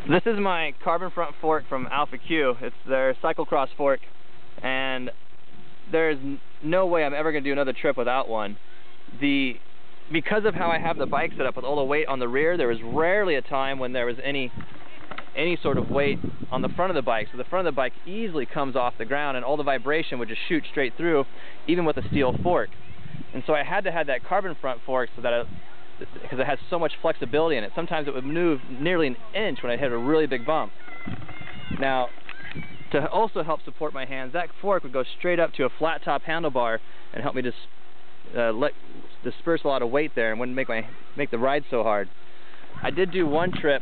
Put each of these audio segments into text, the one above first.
This is my carbon front fork from Alpha Q. It's their Cyclocross fork, and there's no way I'm ever going to do another trip without one. Because of how I have the bike set up with all the weight on the rear, there was rarely a time when there was any sort of weight on the front of the bike. So the front of the bike easily comes off the ground, and all the vibration would just shoot straight through, even with a steel fork. And so I had to have that carbon front fork so that because it has so much flexibility in it. Sometimes it would move nearly an inch when I hit a really big bump. Now, to also help support my hands, that fork would go straight up to a flat top handlebar and help me disperse a lot of weight there and wouldn't make the ride so hard. I did do one trip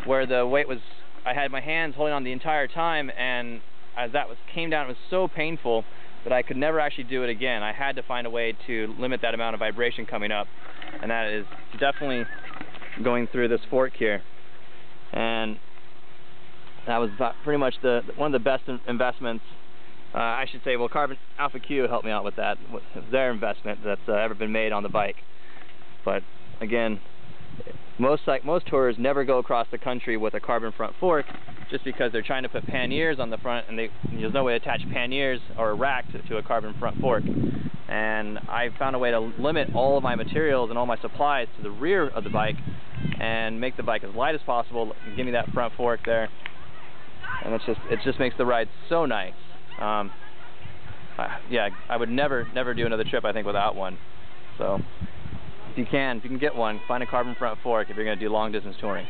where the weight was, I had my hands holding on the entire time, and as that came down, it was so painful that I could never actually do it again. I had to find a way to limit that amount of vibration coming up, and that is definitely going through this fork here. And that was pretty much one of the best investments, I should say. Well, Alpha Q helped me out with that. It was their investment that's ever been made on the bike. But again, most tourers never go across the country with a carbon front fork, just because they're trying to put panniers on the front, and there's no way to attach panniers or a rack to a carbon front fork. And I found a way to limit all of my materials and all my supplies to the rear of the bike and make the bike as light as possible and give me that front fork there. And it just makes the ride so nice. Yeah, I would never do another trip, I think, without one. So if you can get one, find a carbon front fork if you're going to do long distance touring.